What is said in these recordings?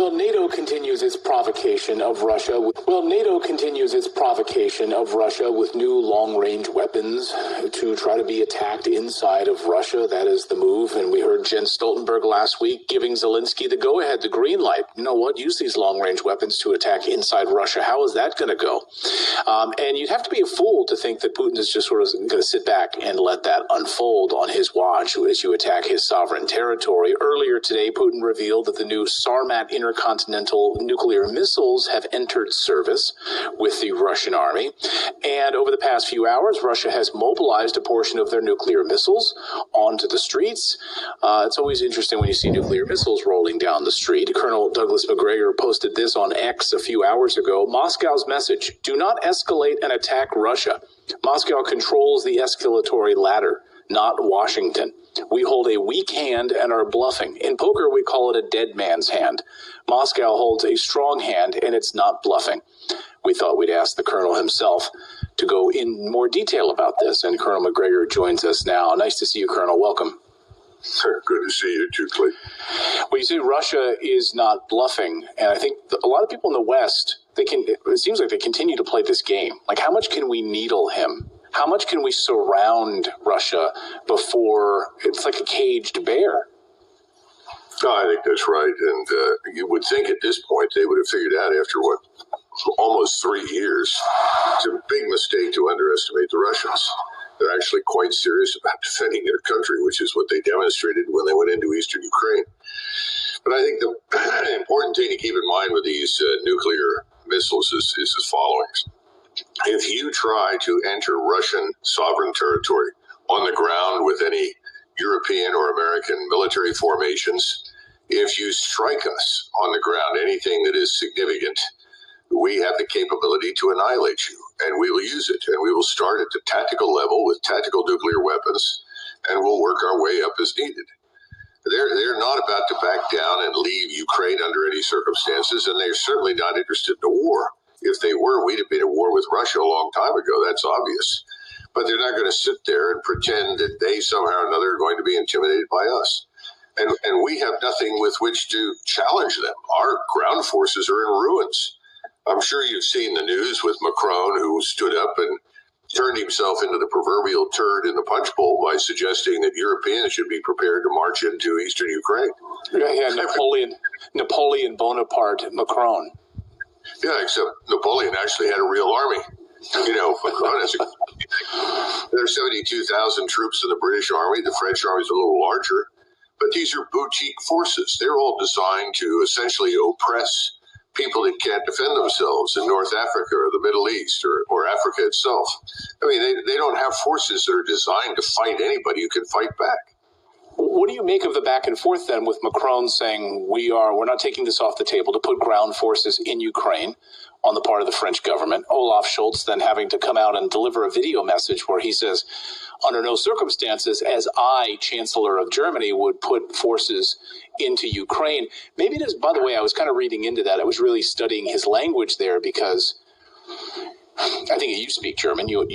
Well, NATO continues its provocation of Russia with new long-range weapons to try to be attacked inside of Russia. That is the move. And we heard Jens Stoltenberg last week giving Zelensky the go-ahead, the green light. You know what? Use these long-range weapons to attack inside Russia. How is that going to go? And you'd have to be a fool to think that Putin is just sort of going to sit back and let that unfold on his watch as you attack his sovereign territory. Earlier today, Putin revealed that the new Sarmat intercontinental nuclear missiles have entered service with the Russian army. And over the past few hours, Russia has mobilized a portion of their nuclear missiles onto the streets. It's always interesting when you see nuclear missiles rolling down the street. Colonel Douglas McGregor posted this on X a few hours ago. Moscow's message: do not escalate and attack Russia. Moscow controls the escalatory ladder, not Washington. We hold a weak hand and are bluffing. In poker, we call it a dead man's hand. Moscow holds a strong hand, and it's not bluffing. We thought we'd ask the colonel himself to go in more detail about this, and Colonel McGregor joins us now. Nice to see you, Colonel. Welcome. Good to see you too, Clay. Well, you see, Russia is not bluffing, and I think a lot of people in the West, it seems like they continue to play this game. Like, how much can we needle him? How much can we surround Russia before it's like a caged bear? No, I think that's right. And you would think at this point they would have figured out after, almost 3 years. It's a big mistake to underestimate the Russians. They're actually quite serious about defending their country, which is what they demonstrated when they went into eastern Ukraine. But I think the important thing to keep in mind with these nuclear missiles is as follows. If you try to enter Russian sovereign territory on the ground with any European or American military formations, if you strike us on the ground, anything that is significant, we have the capability to annihilate you, and we will use it. And we will start at the tactical level with tactical nuclear weapons, and we'll work our way up as needed. They're not about to back down and leave Ukraine under any circumstances, and they're certainly not interested in a war. If they were, we'd have been at war with Russia a long time ago. That's obvious. But they're not going to sit there and pretend that they somehow or another are going to be intimidated by us. And we have nothing with which to challenge them. Our ground forces are in ruins. I'm sure you've seen the news with Macron, who stood up and turned himself into the proverbial turd in the punch bowl by suggesting that Europeans should be prepared to march into eastern Ukraine. Yeah, Napoleon Bonaparte Macron. Yeah, except Napoleon actually had a real army. You know, Macron has there are 72,000 troops in the British army. The French army is a little larger. But these are boutique forces. They're all designed to essentially oppress people that can't defend themselves in North Africa or the Middle East or Africa itself. I mean, they don't have forces that are designed to fight anybody who can fight back. What do you make of the back and forth then with Macron saying we're not taking this off the table to put ground forces in Ukraine on the part of the French government? Olaf Scholz then having to come out and deliver a video message where he says, under no circumstances, as I, Chancellor of Germany, would put forces into Ukraine. Maybe it is, by the way, I was kind of reading into that. I was really studying his language there because I think you speak German, you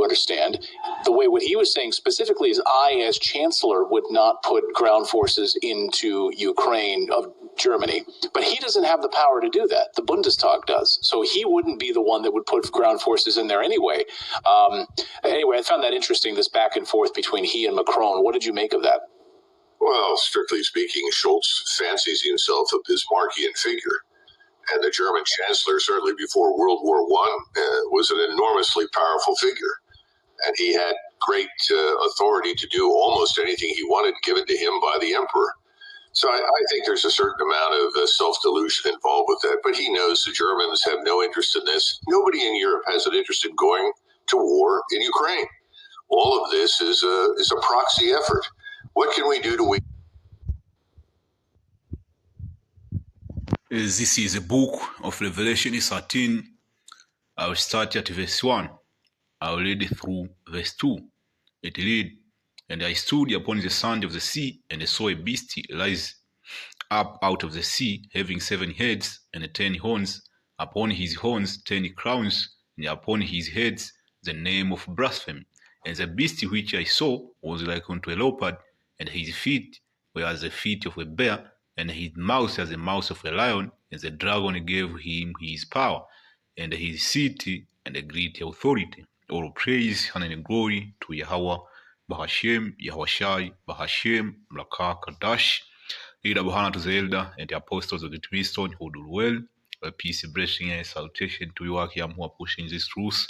understand. The way what he was saying specifically is I, as Chancellor, would not put ground forces into Ukraine of Germany. But he doesn't have the power to do that. The Bundestag does. So he wouldn't be the one that would put ground forces in there anyway. Anyway, I found that interesting, this back and forth between he and Macron. What did you make of that? Well, strictly speaking, Scholz fancies himself a Bismarckian figure. And the German chancellor, certainly before World War I, was an enormously powerful figure. And he had great authority to do almost anything he wanted given to him by the emperor. So I think there's a certain amount of self-delusion involved with that. But he knows the Germans have no interest in this. Nobody in Europe has an interest in going to war in Ukraine. All of this is a proxy effort. What can we do to win? This is a book of Revelation 13. I will start at verse 1. I will read through verse 2. It reads, And I stood upon the sand of the sea, and I saw a beast rise up out of the sea, having 7 heads and 10 horns, upon his horns 10 crowns, and upon his heads the name of blasphemy. And the beast which I saw was like unto a leopard, and his feet were as the feet of a bear, and his mouth as the mouth of a lion, and the dragon gave him his power, and his seat, and a great authority. All praise and glory to Yahweh, Bahashem, Yahushai, Bahashem, Mlaka, Kadash, Leader Bahana to the elder and the apostles of the Twiston who do well. A peace, blessing, and salutation to you here who are pushing this truth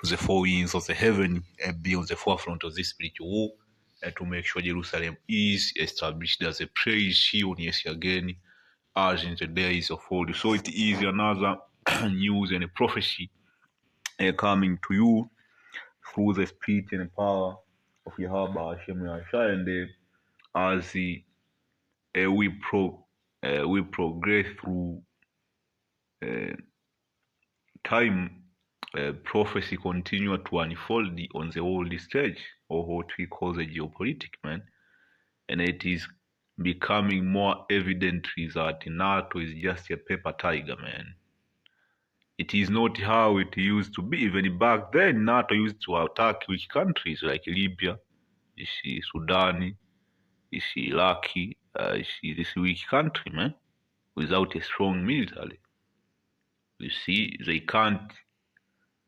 to the four winds of the heaven and be on the forefront of this spiritual war, and to make sure Jerusalem is established as a praise shield yes again as in the days of old. So it is another news and a prophecy coming to you through the spirit and power of Yahweh Hashem Yahshua, and as we progress through time, prophecy continue to unfold on the world stage, or what we call the geopolitics, man. And it is becoming more evident that NATO is just a paper tiger, man. It is not how it used to be. Even back then, NATO used to attack weak countries like Libya, Sudan, Iraq, this weak country, man, without a strong military. You see, they can't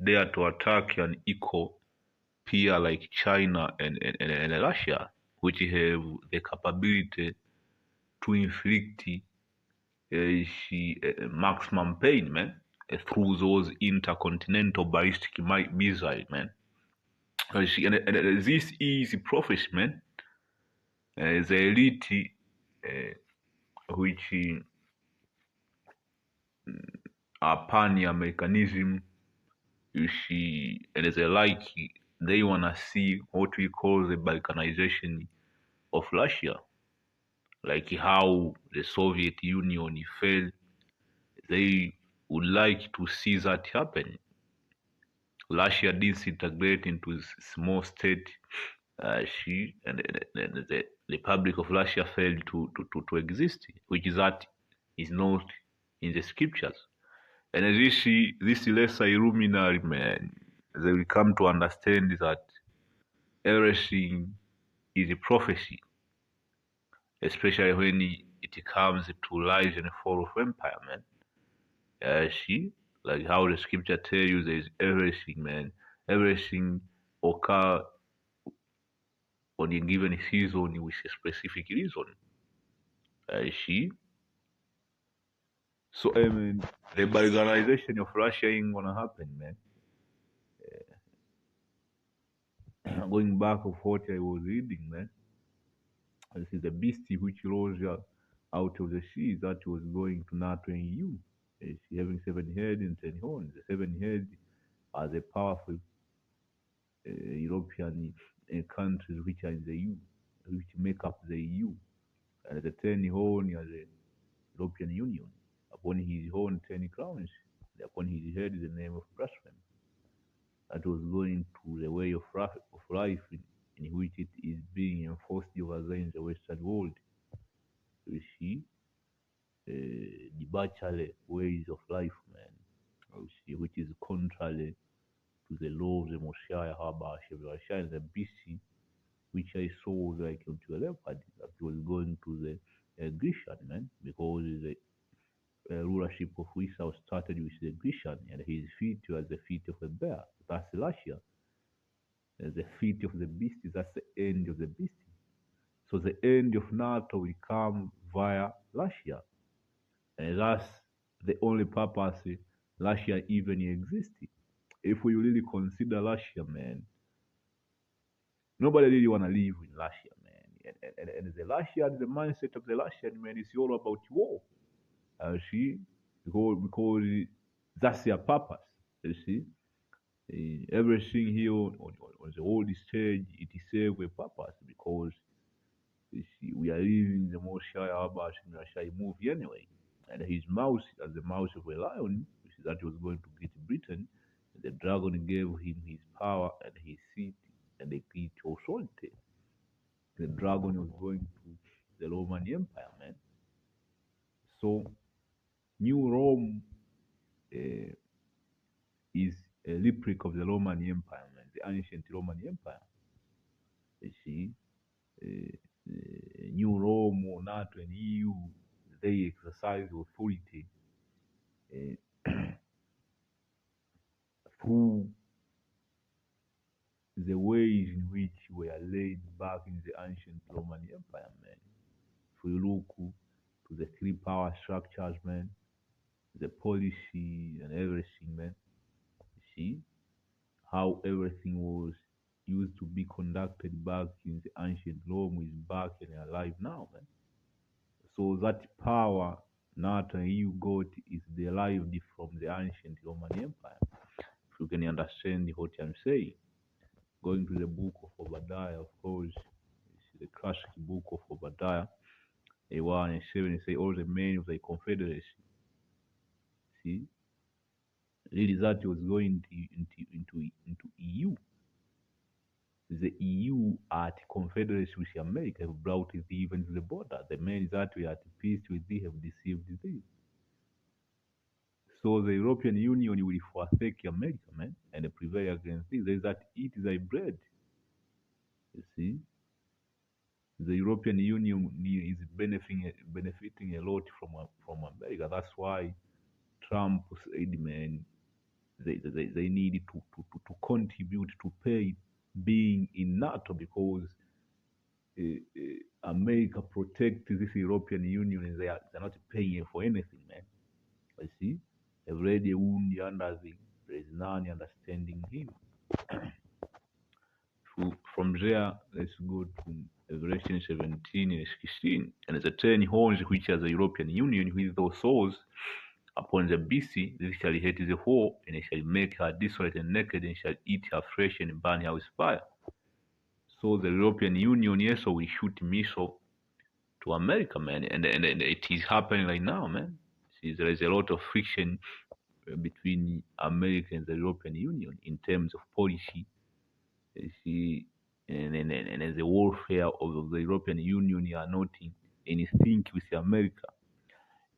dare to attack an equal peer like China and Russia, which have the capability to inflict maximum pain, man, through those intercontinental ballistic missiles, man. And this is prophecy, man. The elite, which are pan-Americanism, you see, and they like, they wanna see what we call the balkanization of Russia, like how the Soviet Union fell. They would like to see that happen. Russia disintegrate into small state. And the Republic of Russia failed to exist, which is that is not in the scriptures. And this lesser luminary, man, they will come to understand that everything is a prophecy, especially when it comes to rise and fall of empire, man. Like how the scripture tell you, there is everything, man. Everything occur on a given season with a specific reason. So I mean, the balkanization of Russia ain't gonna happen, man. Going back of what I was reading, man. This is the beast which rose out of the sea that was going to NATO and EU. Having 7 heads and 10 horns. The 7 heads are the powerful European countries which are in the EU, which make up the EU. And the 10 horns are the European Union. Upon his horn 10 crowns, upon his head the name of blasphemy. That was going to the way of life in which it is being enforced over there in the Western world. You see, debauchery ways of life, man. You see, which is contrary to the law of the Moshiach, and the BC, which I saw was like into a leopard that was going to the Grecian, man, because the rulership of Esau started with the Grecian, and his feet were the feet of a bear. That's Russia. The feet of the beast, that's the end of the beast. So the end of NATO will come via Russia. And that's the only purpose Russia even exists. If we really consider Russia, man, nobody really want to live in Russia, man. And the Russian, the mindset of the Russian, man, is all about war. See? Because that's their purpose. You see? Everything here on the old stage, it is serve a purpose, because you see, we are living the most shy movie anyway. And his mouth, as the mouth of a lion, which is that he was going to great Britain, and the dragon gave him his power and his seat and the great authority. The dragon was going to the Roman Empire, man. So, New Rome is a replica of the Roman Empire, man, the ancient Roman Empire. You see, New Rome or NATO and EU they exercise authority through the ways in which we are laid back in the ancient Roman Empire, man. If we look to the three power structures, man, the policy and everything, man, you see how everything was used to be conducted back in the ancient Rome is back and alive now, man. So that power Nato and EU got is derived from the ancient Roman Empire. If you can understand what I'm saying. Going to the book of Obadiah, of course, it's the classic book of Obadiah, 1 and 7, say all the men of the confederacy. See, really that was going into EU. The EU at confederacy with America have brought it even to the border. The men that were at peace with thee have deceived thee. So the European Union will forsake America, man, and prevail against thee. There is that eat thy bread. You see? The European Union is benefiting a lot from America. That's why Trump said, man, they need to contribute to pay being in NATO because America protects this European Union and they're not paying for anything, man. You see, already wound under the there is none understanding him. From there, let's go to Revelation 17 and 16. And the 10 horns which are the European Union with those swords upon the beast, they shall hate the whore, and they shall make her desolate and naked, and shall eat her flesh and burn her with fire. So the European Union, yes, so we shoot missile to America, man, and it is happening right now, man. See, there is a lot of friction between America and the European Union in terms of policy. You see, and the warfare of the European Union are not in sync with America.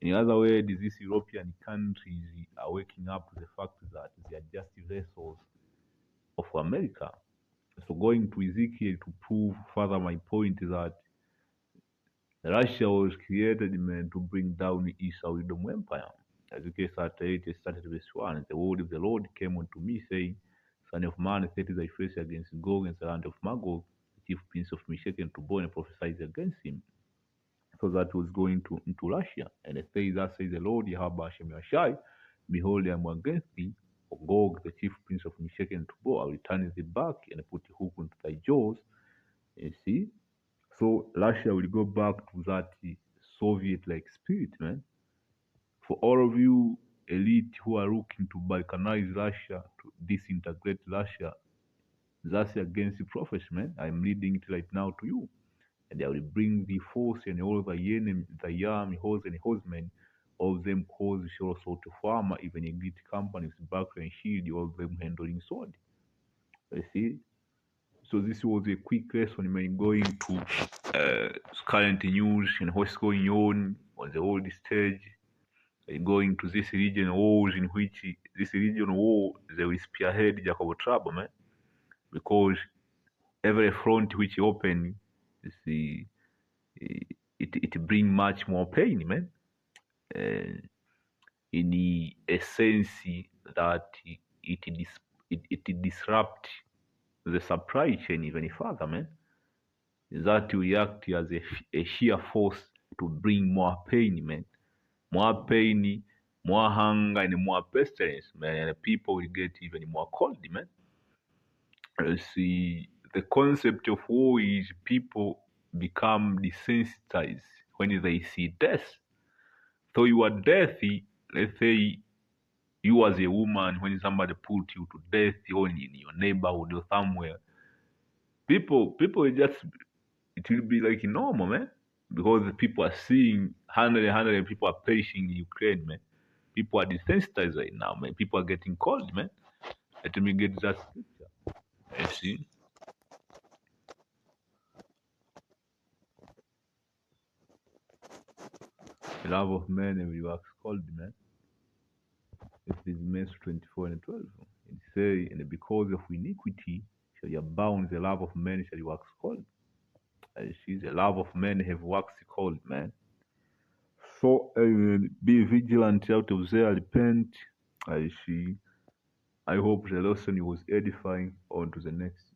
In other words, these European countries are waking up to the fact that they are just vessels of America. So going to Ezekiel to prove further my point is that Russia was created, man, to bring down Esau Edom Empire. Ezekiel 38 started verse 1. The word of the Lord came unto me, saying, Son of man, set thy face against Gog and the land of Magog, the chief prince of Meshech and Tubal, and prophesied against him. So that was going into Russia. And it says, Thus says the Lord, Yahweh Hashem Yashai, behold, I am against thee, O Gog, the chief prince of Meshech and Tubal. I will turn thee back and put a hook into thy jaws. You see? So Russia will go back to that Soviet-like spirit, man. For all of you elite who are looking to balkanize Russia, to disintegrate Russia, that's against the prophecy, man. I'm reading it right now to you. And I will bring the force and all the enemy, the army, horse and horsemen, all of them cause shall also to farmer, even a great company with buckler and shield, all of them handling sword. You see? So this was a quick lesson, man, going to current news and what's going on the world stage, going to this region wars in which this region war they will spearhead Jacob trouble, man, because every front which open, it bring much more pain, man. In a sense that it disrupt the supply chain even further, man. That will act as a sheer force to bring more pain, man. More pain, more hunger, and more pestilence, man. And people will get even more cold, man. See, the concept of war is people become desensitized when they see death. So your death, let's say you as a woman, when somebody put you to death or in your neighborhood or somewhere, people will just, it will be like normal, man. Because people are seeing hundred people are perishing in Ukraine, man. People are desensitized right now, man. People are getting cold, man. Let me get that scripture. You see? The love of men every wax cold, man. This is Matthew 24 and 12. It say, and because of iniquity shall you abound, the love of men shall wax cold. You see, the love of men have waxed cold, man. So be vigilant out of there. Repent. I hope the lesson was edifying. On to the next.